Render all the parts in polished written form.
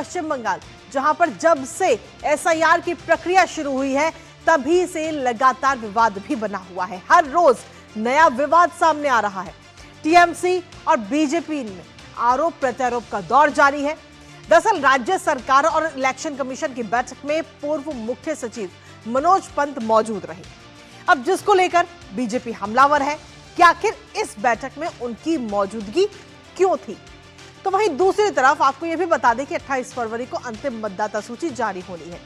पश्चिम बंगाल, जहां पर जब से एसआईआर की प्रक्रिया शुरू हुई है तभी से लगातार विवाद भी बना हुआ है। हर रोज नया विवाद सामने आ रहा है। टीएमसी और बीजेपी में आरोप प्रत्यारोप का दौर जारी है। दरअसल राज्य सरकार और इलेक्शन कमीशन की बैठक में पूर्व मुख्य सचिव मनोज पंत मौजूद रहे। अब जिसको लेकर बीजेपी हमलावर है कि आखिर इस बैठक में उनकी मौजूदगी क्यों थी। तो वहीं दूसरी तरफ आपको यह भी बता दें कि 28 फरवरी को अंतिम मतदाता सूची जारी होनी है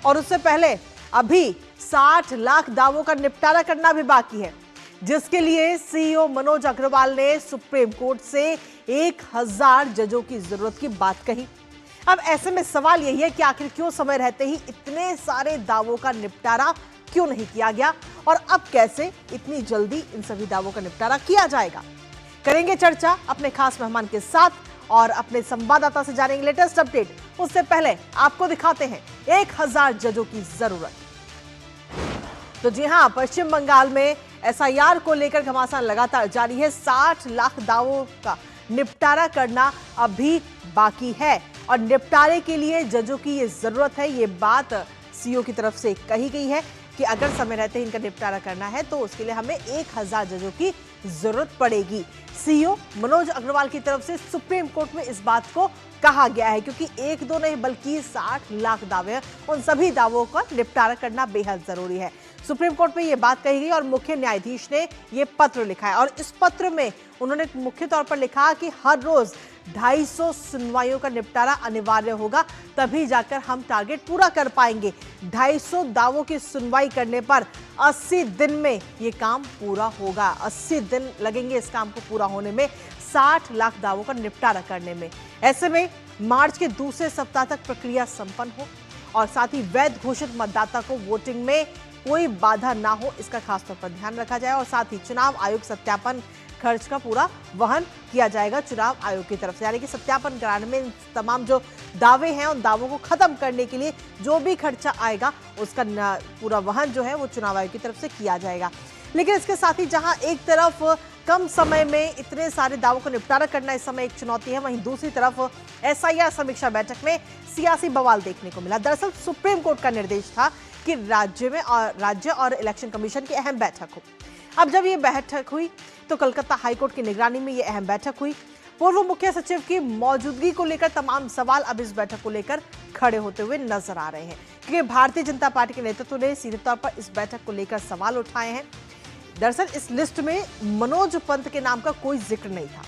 और उससे पहले अभी 60 लाख दावों का निपटारा करना भी बाकी है, जिसके लिए सीईओ मनोज अग्रवाल ने सुप्रीम कोर्ट से 1000 जजों की जरूरत की बात कही। अब ऐसे में सवाल यही है कि आखिर क्यों समय रहते ही इतने सारे दावों का निपटारा क्यों नहीं किया गया और अब कैसे इतनी जल्दी इन सभी दावों का निपटारा किया जाएगा। करेंगे चर्चा अपने खास मेहमान के साथ और अपने संवाददाता से जानेंगे लेटेस्ट अपडेट। उससे पहले आपको दिखाते हैं 1000 जजों की जरूरत। तो जी हां, पश्चिम बंगाल में एसआईआर को लेकर घमासान लगातार जारी है। 60 लाख दावों का निपटारा करना अभी बाकी है और निपटारे के लिए जजों की ये जरूरत है। ये बात सीईओ की तरफ से कही गई है कि अगर समय रहते इनका निपटारा करना है तो उसके लिए हमें 1000 जजों की जरूरत पड़ेगी। सीईओ मनोज अग्रवाल की तरफ से सुप्रीम कोर्ट में इस बात को कहा गया है, क्योंकि एक दो नहीं बल्कि 60 लाख दावे हैं। उन सभी दावों का निपटारा करना बेहद जरूरी है। सुप्रीम कोर्ट में यह बात कही गई और मुख्य न्यायाधीश ने यह पत्र लिखा है और इस पत्र में उन्होंने मुख्य तौर पर लिखा कि हर रोज 250 सुनवाइयों का निपटारा अनिवार्य होगा, तभी जाकर हम टारगेट पूरा कर पाएंगे। 250 दावों की सुनवाई करने पर 80 दिन में ये काम पूरा होगा। 80 दिन लगेंगे इस काम को पूरा होने में, 60 लाख दावों का निपटारा करने में। ऐसे में मार्च के दूसरे सप्ताह तक प्रक्रिया संपन्न हो और साथ ही वैध घोषित मतदाता को वोटिंग में कोई बाधा ना हो, इसका खासतौर पर ध्यान रखा जाए और साथ ही चुनाव आयोग सत्यापन खर्च का पूरा वहन किया जाएगा चुनाव आयोग की तरफ से। यानी कि सत्यापन कराने में तमाम जो दावे हैं उन दावों को खत्म करने के लिए जो भी खर्चा आएगा उसका पूरा वहन जो है वो चुनाव आयोग की तरफ से किया जाएगा। लेकिन इसके साथ ही जहां एक तरफ कम समय में इतने सारे दावों को निपटारा करना इस समय एक चुनौती है, वहीं दूसरी तरफ एसआईआर समीक्षा बैठक में सियासी बवाल देखने को मिला। दरअसल सुप्रीम कोर्ट का निर्देश था कि राज्य और इलेक्शन कमीशन की अहम बैठक हो। अब जब ये बैठक हुई तो कलकत्ता हाईकोर्ट की निगरानी में ये अहम बैठक हुई। पूर्व मुख्य सचिव की मौजूदगी को लेकर तमाम सवाल अब इस बैठक को लेकर खड़े होते हुए नजर आ रहे हैं, क्योंकि भारतीय जनता पार्टी के नेतृत्व ने सीधे तौर पर इस बैठक को लेकर सवाल उठाए हैं। दरअसल इस लिस्ट में मनोज पंत के नाम का कोई जिक्र नहीं था,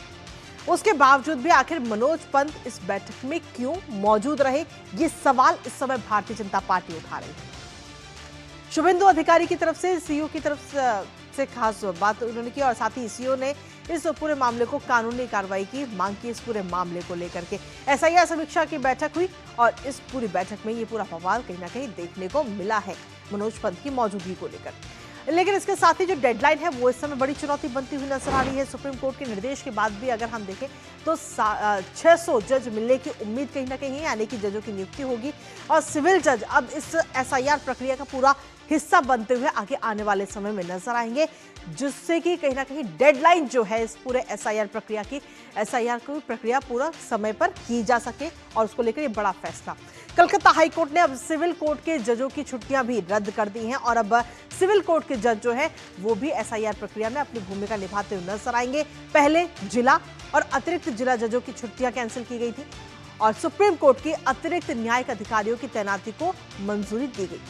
उसके बावजूद भी आखिर मनोज पंत इस बैठक में क्यों मौजूद रहे, ये सवाल इस समय भारतीय जनता पार्टी उठा रही है। शुभेंदु अधिकारी की तरफ से सीईओ की तरफ से खास बात उन्होंने की और साथ ही सीईओ ने इस पूरे मामले को कानूनी कार्रवाई की मांग की। इस पूरे मामले को लेकर के एसआईआर समीक्षा की बैठक हुई और इस पूरी बैठक में ये पूरा बवाल कहीं ना कहीं देखने को मिला है मनोज पंत की मौजूदगी को लेकर। लेकिन इसके साथ ही जो डेडलाइन है वो इस समय बड़ी चुनौती बनती हुई नजर आ रही है। सुप्रीम कोर्ट के निर्देश के बाद भी अगर हम देखें तो 600 जज मिलने की उम्मीद कहीं ना कहीं है, यानी कि जजों की नियुक्ति होगी और सिविल जज अब इस एसआईआर प्रक्रिया का पूरा हिस्सा बनते हुए आगे आने वाले समय में नजर आएंगे, जिससे कि कहीं ना कहीं डेडलाइन जो है इस पूरे एसआईआर प्रक्रिया की प्रक्रिया पूरा समय पर की जा सके और उसको लेकर ये बड़ा फैसला। कलकत्ता हाईकोर्ट ने अब सिविल कोर्ट के जजों की छुट्टियां भी रद्द कर दी हैं और अब सिविल कोर्ट के जज जो है वो भी एसआईआर प्रक्रिया में अपनी भूमिका निभाते हुए नजर आएंगे। पहले जिला और अतिरिक्त जिला जजों की छुट्टियां कैंसिल की गई थी और सुप्रीम कोर्ट के अतिरिक्त न्यायिक अधिकारियों की तैनाती को मंजूरी दी गई।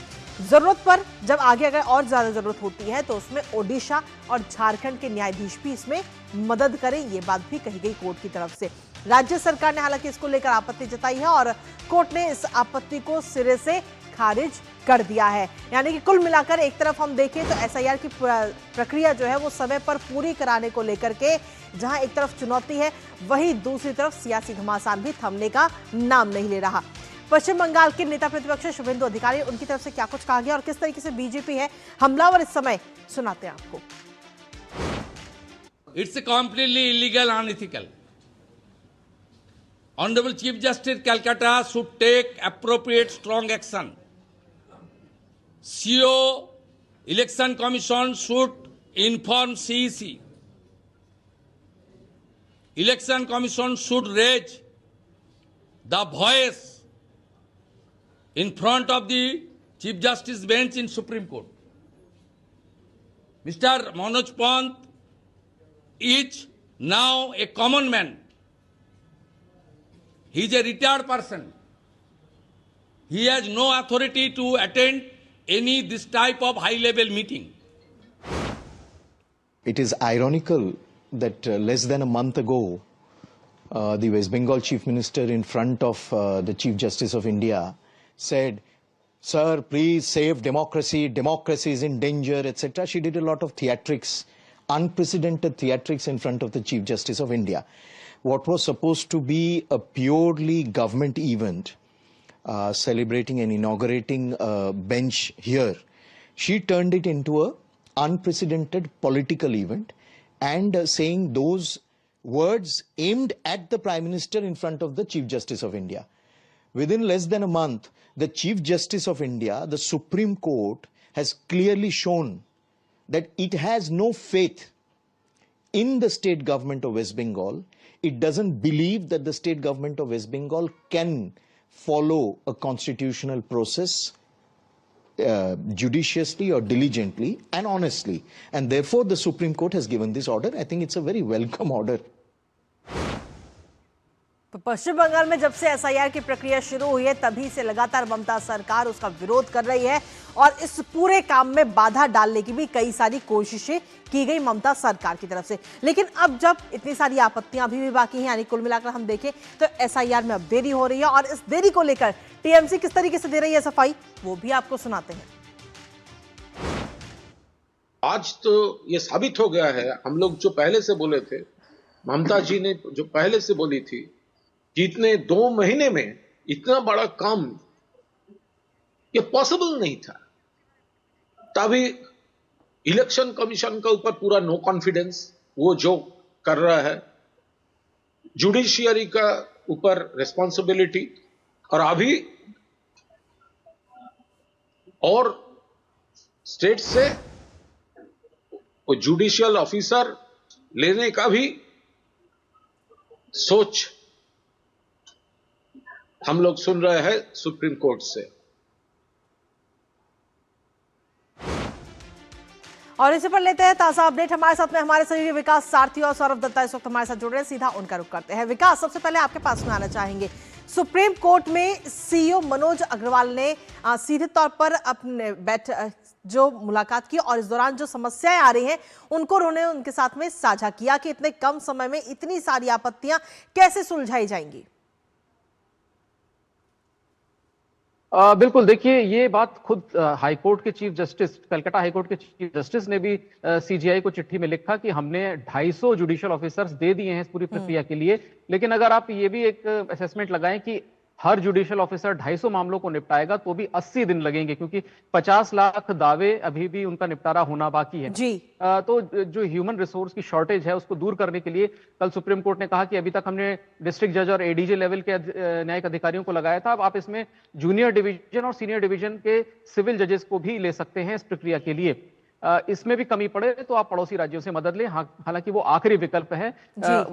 जरूरत पर जब आगे अगर और ज्यादा जरूरत होती है तो उसमें ओडिशा और झारखंड के न्यायाधीश भी इसमें मदद करें, ये बात भी कही गई कोर्ट की तरफ से। राज्य सरकार ने हालांकि इसको लेकर आपत्ति जताई है और कोर्ट ने इस आपत्ति को सिरे से खारिज कर दिया है। यानी कि कुल मिलाकर एक तरफ हम देखें तो एसआईआर की प्रक्रिया जो है वो समय पर पूरी कराने को लेकर के जहां एक तरफ चुनौती है, वहीं दूसरी तरफ सियासी घमासान भी थमने का नाम नहीं ले रहा। पश्चिम बंगाल के नेता प्रतिपक्ष शुभेंदु अधिकारी, उनकी तरफ से क्या कुछ कहा गया और किस तरीके से बीजेपी है हमलावर इस समय, सुनाते हैं आपको। It's completely illegal, unethical. Honorable Chief Justice Calcutta should take appropriate strong action. CEO Election Commission should inform CEC. Election Commission should raise the voice in front of the Chief Justice bench in Supreme Court. Mr. Manoj Pant is now a common man. He is a retired person. He has no authority to attend any this type of high-level meeting. It is ironical that less than a month ago, the West Bengal Chief Minister in front of the Chief Justice of India said, "Sir, please save democracy, democracy is in danger," etc. She did a lot of theatrics, unprecedented theatrics in front of the Chief Justice of India. What was supposed to be a purely government event, celebrating and inaugurating a bench here, she turned it into a unprecedented political event and saying those words aimed at the Prime Minister in front of the Chief Justice of India. Within less than a month, the Chief Justice of India, the Supreme Court, has clearly shown that it has no faith in the state government of West Bengal. It doesn't believe that the state government of West Bengal can follow a constitutional process judiciously or diligently and honestly. And therefore, the Supreme Court has given this order. I think it's a very welcome order. तो पश्चिम बंगाल में जब से SIR की प्रक्रिया शुरू हुई है तभी से लगातार ममता सरकार उसका विरोध कर रही है और इस पूरे काम में बाधा डालने की भी कई सारी कोशिशें की गई ममता सरकार की तरफ से। लेकिन अब जब इतनी सारी आपत्तियां अभी भी बाकी हैं, यानी कुल मिलाकर हम देखें तो एसआईआर में अब देरी हो रही है और इस देरी को लेकर टीएमसी किस तरीके से दे रही है सफाई, वो भी आपको सुनाते हैं। आज तो ये साबित हो गया है, हम लोग जो पहले से बोले थे, ममता जी ने जो पहले से बोली थी, जितने 2 महीने में इतना बड़ा काम ये पॉसिबल नहीं था, तभी इलेक्शन कमीशन का ऊपर पूरा नो कॉन्फिडेंस, वो जो कर रहा है, जुडिशियरी का ऊपर रिस्पॉन्सिबिलिटी, और अभी और स्टेट से वो जुडिशियल ऑफिसर लेने का भी सोच हम लोग सुन रहे हैं सुप्रीम कोर्ट से। और इसी पर लेते हैं ताजा अपडेट। हमारे साथ में हमारे सहयोगी विकास सारथी और सौरभ दत्ता इस वक्त हमारे साथ जुड़ रहे हैं, सीधा उनका रुख करते हैं। विकास, सबसे पहले आपके पास में आना चाहेंगे, सुप्रीम कोर्ट में सीईओ मनोज अग्रवाल ने सीधे तौर पर अपने जो मुलाकात की और इस दौरान जो समस्याएं आ रही हैं उनको उन्होंने उनके साथ में साझा किया कि इतने कम समय में इतनी सारी आपत्तियां कैसे सुलझाई जाएंगी। बिल्कुल, देखिए ये बात खुद हाईकोर्ट के चीफ जस्टिस, कलकत्ता हाईकोर्ट के चीफ जस्टिस ने भी सीजीआई को चिट्ठी में लिखा कि हमने 250 जुडिशियल ऑफिसर्स दे दिए हैं इस पूरी प्रक्रिया के लिए, लेकिन अगर आप ये भी एक असेसमेंट लगाएं कि हर जुडिशियल ऑफिसर 250 मामलों को निपटाएगा तो भी 80 दिन लगेंगे, क्योंकि 50 लाख दावे अभी भी उनका निपटारा होना बाकी है जी। तो जो ह्यूमन रिसोर्स की शॉर्टेज है उसको दूर करने के लिए कल सुप्रीम कोर्ट ने कहा कि अभी तक हमने डिस्ट्रिक्ट जज और एडीजे लेवल के न्यायिक अधिकारियों को लगाया था, अब आप इसमें जूनियर डिवीजन और सीनियर डिवीजन के सिविल जजेस को भी ले सकते हैं इस प्रक्रिया के लिए। इसमें भी कमी पड़े तो आप पड़ोसी राज्यों से मदद लें, हालांकि वो आखिरी विकल्प है।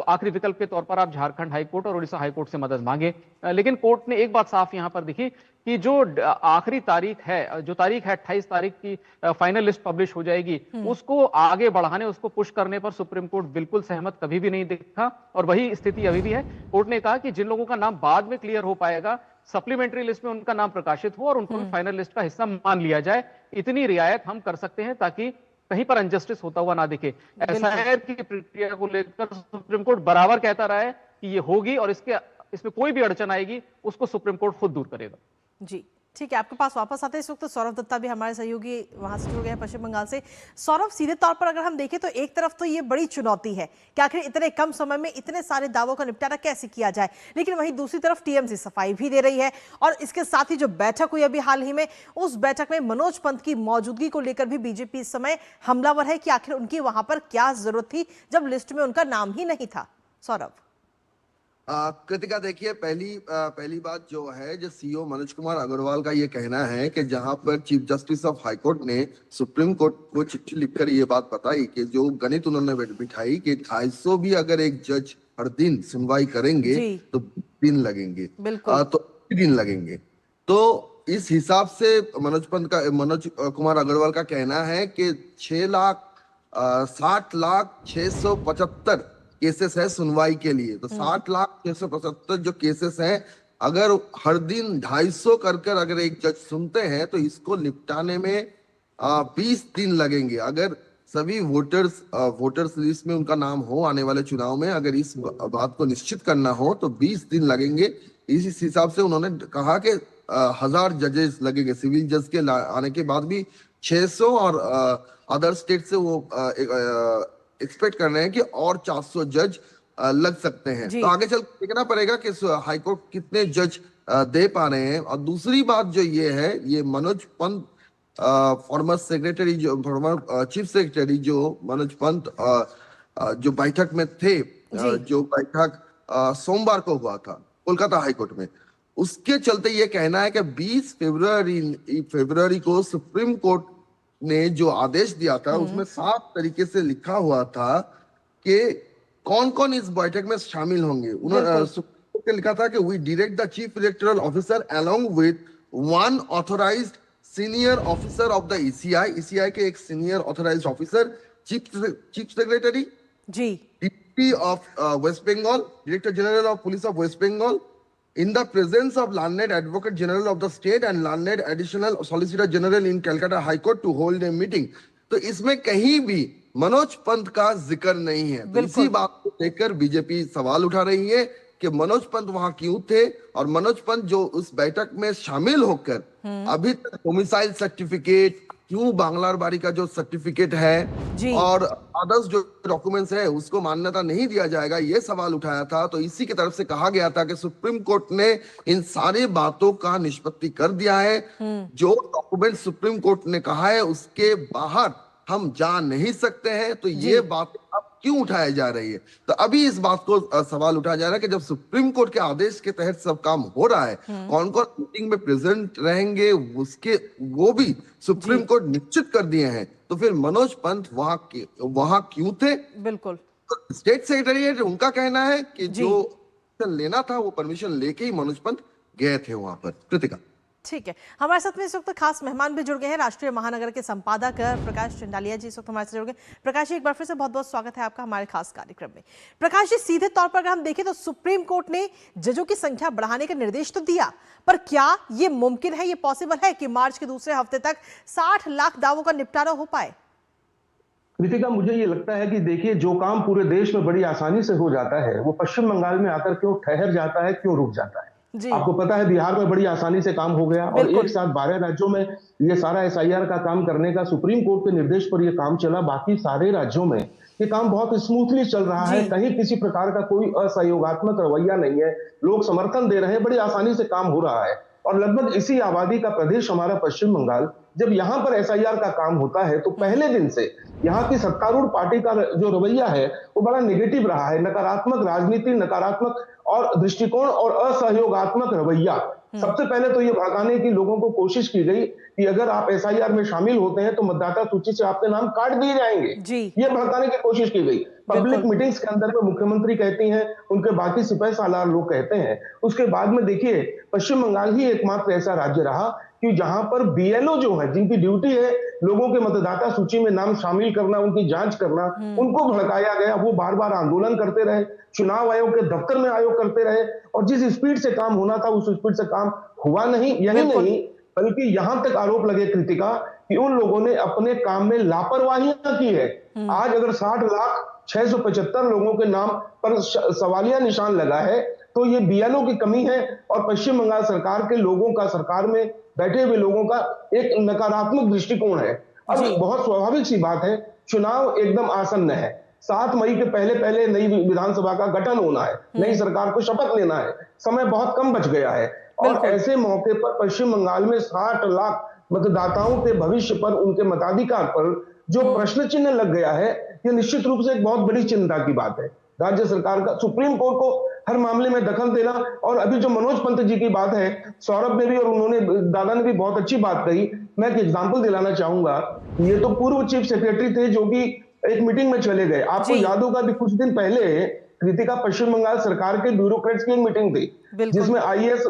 आखिरी विकल्प के तौर पर आप झारखंड हाईकोर्ट और उड़ीसा हाईकोर्ट से मदद मांगे। लेकिन कोर्ट ने एक बात साफ यहां पर दिखी कि जो आखिरी तारीख है, जो तारीख है 28 तारीख की फाइनल लिस्ट पब्लिश हो जाएगी, उसको आगे बढ़ाने, उसको पुश करने पर सुप्रीम कोर्ट बिल्कुल सहमत कभी भी नहीं दिखा और वही स्थिति अभी भी है। कोर्ट ने कहा कि जिन लोगों का नाम बाद में क्लियर हो पाएगा, सप्लीमेंट्री लिस्ट में उनका नाम प्रकाशित हो और उनको भी फाइनल लिस्ट का हिस्सा मान लिया जाए, इतनी रियायत हम कर सकते हैं ताकि कहीं पर अनजस्टिस होता हुआ ना दिखे। एसआईआर की प्रक्रिया को लेकर सुप्रीम कोर्ट बराबर कहता रहा है कि ये होगी और इसमें कोई भी अड़चन आएगी उसको सुप्रीम कोर्ट खुद दूर करेगा। जी ठीक है, आपके पास वापस आते हैं। इस वक्त तो सौरभ दत्ता भी हमारे सहयोगी वहां से जुड़ गए हैं पश्चिम बंगाल से। सौरभ, सीधे तौर पर अगर हम देखें तो एक तरफ तो ये बड़ी चुनौती है कि आखिर इतने कम समय में इतने सारे दावों का निपटारा कैसे किया जाए, लेकिन वहीं दूसरी तरफ टीएमसी सफाई भी दे रही है और इसके साथ ही जो बैठक हुई अभी हाल ही में, उस बैठक में मनोज पंत की मौजूदगी को लेकर भी बीजेपी इस समय हमलावर है कि आखिर उनकी वहां पर क्या जरूरत थी जब लिस्ट में उनका नाम ही नहीं था। सौरभ। कृतिका, देखिए पहली बात जो है, जो सीईओ मनोज कुमार अग्रवाल का ये कहना है कि जहां पर chief justice of high court ने सुप्रीम कोर्ट को चिट्ठी लिखकर ये बात बताई कि जो गणित उन्होंने बिठाई कि 250 भी अगर एक जज हर दिन सुनवाई करेंगे तो दिन लगेंगे, तो दिन लगेंगे। तो इस हिसाब से मनोज कुमार अग्रवाल का कहना है कि 60,60,675 केसेस है सुनवाई के लिए। तो 60,675 जो केसेस हैं, अगर हर दिन 250 कर अगर एक जज सुनते हैं तो इसको निपटाने में 20 दिन लगेंगे। अगर सभी वोटर्स लिस्ट में उनका नाम हो आने वाले चुनाव में, अगर इस बात को निश्चित करना हो तो 20 दिन लगेंगे। इस हिसाब से उन्होंने कहा कि 1000 जजेस लगेंगे। सिविल जज के आने के बाद भी 600 और अदर स्टेट से वो एक्सपेक्ट कर रहे हैं कि और 400 जज लग सकते हैं। तो आगे चल देखना पड़ेगा कि हाईकोर्ट कितने जज दे पा रहे हैं। और दूसरी बात जो ये है, ये Manoj Pant former chief secretary जो मनोज पंत जो बैठक में थे, जो बैठक सोमवार को हुआ था कोलकाता हाईकोर्ट में, उसके चलते ये कहना है कि 20 फरवरी को सुप्रीम कोर्ट ने जो आदेश दिया था उसमें साफ तरीके से लिखा हुआ था कि कौन कौन इस बैठक में शामिल होंगे। उन्होंने सुप्रीम कोर्ट ने लिखा था कि we direct the chief electoral officer along with one authorised senior officer of the ECI के एक senior authorised officer, chief secretary ji, DP of West Bengal, Director General of Police of West Bengal, in the presence of Learned Advocate General of the state and Learned Additional Solicitor General in Calcutta High Court to hold a meeting। तो इसमें कहीं भी मनोज पंत का जिक्र नहीं है। तो इसी बात को लेकर बीजेपी सवाल उठा रही है कि मनोज पंत वहां क्यों थे, और मनोज पंत जो उस बैठक में शामिल होकर अभी तक डोमिसाइल सर्टिफिकेट, क्यों बांग्लारबाड़ी का जो सर्टिफिकेट है और अदर्स जो डॉक्यूमेंट्स है उसको मान्यता नहीं दिया जाएगा, ये सवाल उठाया था। तो इसी की तरफ से कहा गया था कि सुप्रीम कोर्ट ने इन सारी बातों का निष्पत्ति कर दिया है। जो डॉक्यूमेंट सुप्रीम कोर्ट ने कहा है उसके बाहर हम जा नहीं सकते हैं। तो ये बात अब क्यों उठाई जा रही है? तो अभी इस बात को सवाल उठाया जा रहा है कि जब सुप्रीम कोर्ट के आदेश के तहत सब काम हो रहा है, कौन कौन मीटिंग में प्रेजेंट रहेंगे उसके वो भी सुप्रीम कोर्ट निश्चित कर दिए हैं। तो फिर मनोज पंत वहां क्यों थे? बिल्कुल, स्टेट सेक्रेटरीट उनका कहना है कि जो लेना था वो परमिशन लेके ही मनोज पंत गए थे वहां पर। कृतिका, ठीक है, हमारे साथ में इस वक्त खास मेहमान भी जुड़ गए हैं, राष्ट्रीय महानगर के संपादक प्रकाश चंडालिया जी इस वक्त हमारे साथ जुड़ गए। प्रकाश जी, एक बार फिर से बहुत बहुत स्वागत है आपका हमारे खास कार्यक्रम में। प्रकाश जी, सीधे तौर पर अगर हम देखें तो सुप्रीम कोर्ट ने जजों की संख्या बढ़ाने का निर्देश तो दिया, पर क्या ये मुमकिन है, ये पॉसिबल है कि मार्च के दूसरे हफ्ते तक 60 लाख दावों का निपटारा हो पाए? कृतिका, मुझे ये लगता है कि देखिए, जो काम पूरे देश में बड़ी आसानी से हो जाता है वो पश्चिम बंगाल में आकर क्यों ठहर जाता है, क्यों रुक जाता है। आपको पता है बिहार में बड़ी आसानी से काम हो गया और एक साथ 12 राज्यों में ये सारा SIR का काम करने का सुप्रीम कोर्ट के निर्देश पर ये काम चला। बाकी सारे राज्यों में ये काम बहुत स्मूथली चल रहा है, कहीं किसी प्रकार का कोई असहयोगात्मक रवैया नहीं है, लोग समर्थन दे रहे हैं, बड़ी आसानी से काम हो रहा है। और लगभग इसी आबादी का प्रदेश हमारा पश्चिम बंगाल, जब यहाँ पर SIR का काम होता है तो पहले दिन से यहाँ की सत्तारूढ़ पार्टी का जो रवैया है वो बड़ा नेगेटिव रहा है, नकारात्मक राजनीति, नकारात्मक और दृष्टिकोण और असहयोगात्मक रवैया। सबसे पहले तो ये भड़काने की लोगों को कोशिश की गई कि अगर आप SIR में शामिल होते हैं तो मतदाता सूची से आपके नाम काट दिए जाएंगे, ये भड़काने की कोशिश की गई। पब्लिक मीटिंग्स के अंदर में मुख्यमंत्री कहती हैं, उनके बाकी सिपह सालार लोग कहते हैं। उसके बाद में देखिए, पश्चिम बंगाल ही एकमात्र ऐसा राज्य रहा कि जहां पर BLO जो है, जिनकी ड्यूटी है लोगों के मतदाता सूची में नाम शामिल करना, उनकी जांच करना, उनको भड़काया गया। वो बार बार आंदोलन करते रहे, चुनाव आयोग के दफ्तर में आयोग करते रहे, और जिस स्पीड से काम होना था उस स्पीड से काम हुआ नहीं। यही नहीं, बल्कि यहां तक आरोप लगे कृतिका कि उन लोगों ने अपने काम में लापरवाहियां की है। आज अगर 60,675 लोगों के नाम पर सवालिया निशान लगा है तो ये BLO की कमी है और पश्चिम बंगाल सरकार के लोगों का, सरकार में बैठे हुए लोगों का एक नकारात्मक दृष्टिकोण है। अब बहुत स्वाभाविक सी बात है, चुनाव एकदम आसन्न है, 7 मई के पहले नई विधानसभा का गठन होना है, नई सरकार को शपथ लेना है, समय बहुत कम बच गया है। और ऐसे मौके पर पश्चिम बंगाल में 60 लाख मतदाताओं के भविष्य पर, उनके मताधिकार पर जो प्रश्न चिन्ह लग गया है, ये निश्चित रूप से एक बहुत बड़ी चिंता की बात है। राज्य सरकार का सुप्रीम कोर्ट को हर मामले में दखल देना, और अभी जो मनोज पंत जी की बात है, सौरभ ने भी और उन्होंने दादा ने भी बहुत अच्छी बात कही। मैं एक एग्जांपल दिलाना चाहूंगा, ये तो पूर्व चीफ सेक्रेटरी थे जो कि एक मीटिंग में चले गए। आपको याद होगा कि कुछ दिन पहले कृतिका पश्चिम बंगाल सरकार के ब्यूरोक्रेट्स की एक मीटिंग थी जिसमें आईएएस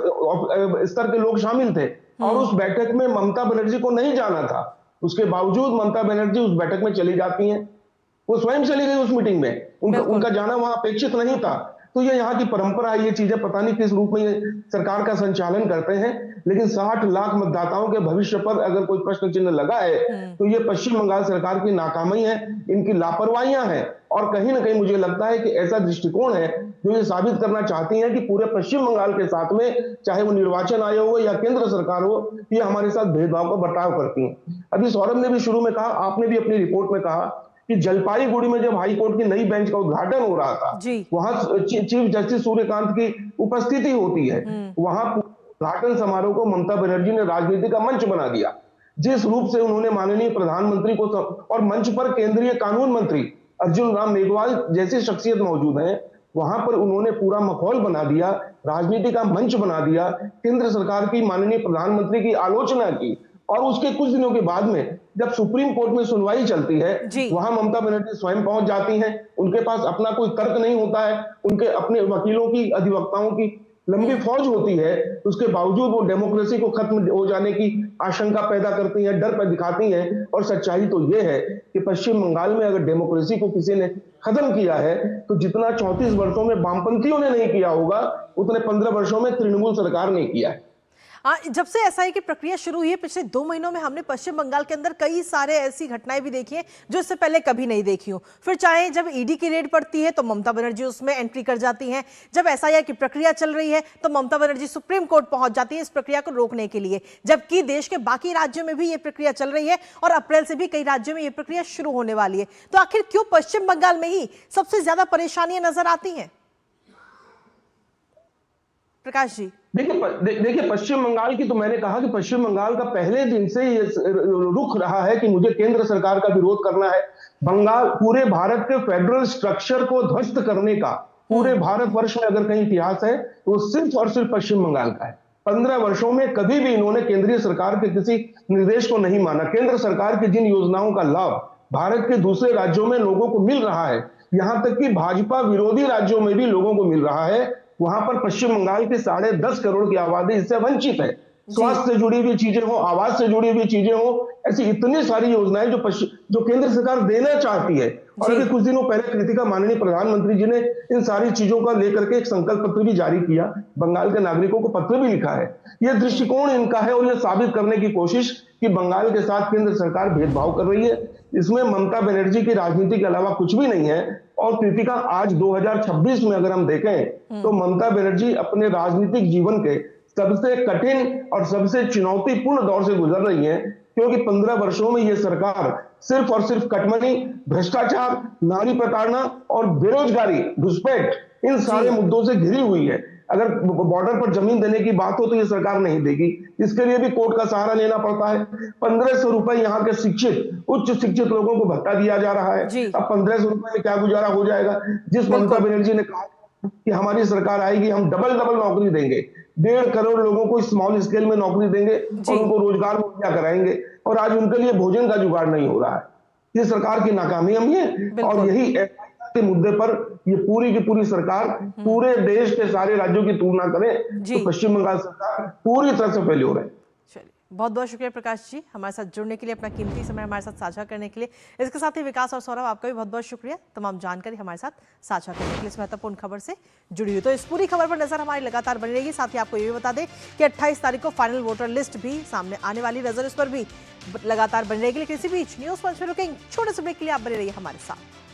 स्तर के लोग शामिल थे और उस बैठक में ममता बनर्जी को नहीं जाना था। उसके बावजूद ममता बनर्जी उस बैठक में चली जाती हैं। वो स्वयं चली गई उस मीटिंग में, उनका जाना वहां अपेक्षित नहीं था। तो ये यहाँ की परंपरा है, ये चीजें पता नहीं किस रूप में ये सरकार का संचालन करते हैं, लेकिन 60 लाख मतदाताओं के भविष्य पर अगर कोई प्रश्न चिन्ह लगा है तो ये पश्चिम बंगाल सरकार की नाकामी है, इनकी लापरवाहियां हैं और कहीं ना कहीं मुझे लगता है कि ऐसा दृष्टिकोण है जो ये साबित करना चाहती है कि पूरे पश्चिम बंगाल के साथ में, चाहे वो निर्वाचन आयोग हो या केंद्र सरकार हो, ये हमारे साथ भेदभाव का बर्ताव करती है। अभी सौरभ ने भी शुरू में कहा, आपने भी अपनी रिपोर्ट में कहा कि जलपाईगुड़ी में जब हाईकोर्ट की नई बेंच का उद्घाटन हो रहा था, वहां चीफ जस्टिस सूर्यकांत की उपस्थिति होती है, वहां उद्घाटन समारोह को ममता बनर्जी ने राजनीति का मंच बना दिया। जिस रूप से उन्होंने माननीय प्रधानमंत्री को और मंच पर केंद्रीय कानून मंत्री अर्जुन राम मेघवाल जैसी शख्सियत मौजूद है, वहां पर उन्होंने पूरा माहौल बना दिया, राजनीति का मंच बना दिया, केंद्र सरकार की माननीय प्रधानमंत्री की आलोचना की। और उसके कुछ दिनों के बाद में जब सुप्रीम कोर्ट में सुनवाई चलती है, वहां ममता बनर्जी स्वयं पहुंच जाती हैं। उनके पास अपना कोई तर्क नहीं होता है, उनके अपने वकीलों की, अधिवक्ताओं की लंबी फौज होती है, उसके बावजूद वो डेमोक्रेसी को खत्म हो जाने की आशंका पैदा करती हैं, डर पर दिखाती हैं। और सच्चाई तो ये है कि पश्चिम बंगाल में अगर डेमोक्रेसी को किसी ने खत्म किया है तो जितना 34 वर्षों में वामपंथियों ने नहीं किया होगा, उतने 15 वर्षों में तृणमूल सरकार ने किया है। जब से एसआई की प्रक्रिया शुरू हुई है पिछले 2 महीनों में, हमने पश्चिम बंगाल के अंदर कई सारे ऐसी घटनाएं भी देखी हैं जो इससे पहले कभी नहीं देखी हूं। फिर चाहे जब ईडी की रेड पड़ती है तो ममता बनर्जी उसमें एंट्री कर जाती हैं, जब एसआईआर की प्रक्रिया चल रही है तो ममता बनर्जी सुप्रीम कोर्ट पहुंच जाती है इस प्रक्रिया को रोकने के लिए, जबकि देश के बाकी राज्यों में भी ये प्रक्रिया चल रही है और अप्रैल से भी कई राज्यों में ये प्रक्रिया शुरू होने वाली है। तो आखिर क्यों पश्चिम बंगाल में ही सबसे ज्यादा परेशानियां नजर आती हैं? प्रकाश जी, देखिए पश्चिम बंगाल की तो मैंने कहा कि पश्चिम बंगाल का पहले दिन से ये रुख रहा है कि मुझे केंद्र सरकार का विरोध करना है। बंगाल पूरे भारत के फेडरल स्ट्रक्चर को ध्वस्त करने का पूरे भारतवर्ष में अगर कहीं इतिहास है तो वो सिर्फ और सिर्फ पश्चिम बंगाल का है। 15 वर्षों में कभी भी इन्होंने केंद्रीय सरकार के किसी निर्देश को नहीं माना। केंद्र सरकार की जिन योजनाओं का लाभ भारत के दूसरे राज्यों में लोगों को मिल रहा है, यहां तक कि भाजपा विरोधी राज्यों में भी लोगों को मिल रहा है, वहां पर पश्चिम बंगाल की 10.5 करोड़ की आबादी इससे वंचित है। स्वास्थ्य से जुड़ी हुई चीजें हो, आवास से जुड़ी हुई चीजें हो, ऐसी इतनी सारी योजनाएं जो केंद्र सरकार देना चाहती है। और अभी कुछ दिनों पहले कृतिका माननीय प्रधानमंत्री जी ने इन सारी चीजों का लेकर के एक संकल्प पत्र भी जारी किया, बंगाल के नागरिकों को पत्र भी लिखा है। यह दृष्टिकोण इनका है और यह साबित करने की कोशिश कि बंगाल के साथ केंद्र सरकार भेदभाव कर रही है। इसमें ममता बनर्जी की राजनीति के अलावा कुछ भी नहीं है। और कृतिका, आज 2026 में अगर हम देखें तो ममता बनर्जी अपने राजनीतिक जीवन के सबसे कठिन और सबसे चुनौतीपूर्ण दौर से गुजर रही है, क्योंकि 15 वर्षों में यह सरकार सिर्फ और सिर्फ कटमनी, भ्रष्टाचार, नारी प्रताड़ना और बेरोजगारी, घुसपैठ, इन सारे मुद्दों से घिरी हुई है। अगर बॉर्डर पर जमीन देने की बात हो तो ये सरकार नहीं देगी, इसके लिए भी कोर्ट का सहारा लेना पड़ता है। 1500 रुपए यहाँ के शिक्षित, उच्च शिक्षित लोगों को भत्ता दिया जा रहा है। अब 1500 रुपए में क्या गुजारा हो जाएगा? जिस ममता बनर्जी ने कहा कि हमारी सरकार आएगी, हम डबल नौकरी देंगे, 1.5 करोड़ लोगों को स्मॉल स्केल में नौकरी देंगे और उनको रोजगार मुहैया कराएंगे, और आज उनके लिए भोजन का जुगाड़ नहीं हो रहा है। ये सरकार की नाकामी हम है। और यही के मुद्दे पर ये पूरी की पूरी सरकार पूरे देश के सारे राज्यों की तुलना करें तो पश्चिम बंगाल सरकार पूरी तरह से फेल्योर है। चलिए, बहुत बहुत शुक्रिया प्रकाश जी, हमारे साथ जुड़ने के लिए, अपना कीमती समय हमारे साथ साझा करने के लिए। इसके साथ ही विकास और सौरभ, आपका भी बहुत बहुत शुक्रिया तमाम जानकारी हमारे साथ साझा करने के लिए, इस महत्वपूर्ण खबर से जुड़ी हुई। तो इस पूरी खबर पर नजर हमारी लगातार बनी रहेगी। साथ ही आपको ये भी बता दें कि 28 तारीख को फाइनल वोटर लिस्ट भी सामने आने वाली, नजर इस पर भी लगातार बनी रहेगी। लेकिन किसी बीच न्यूज पंच में रुकेंगे छोटे से ब्रेक के लिए, आप बने रहिए हमारे साथ।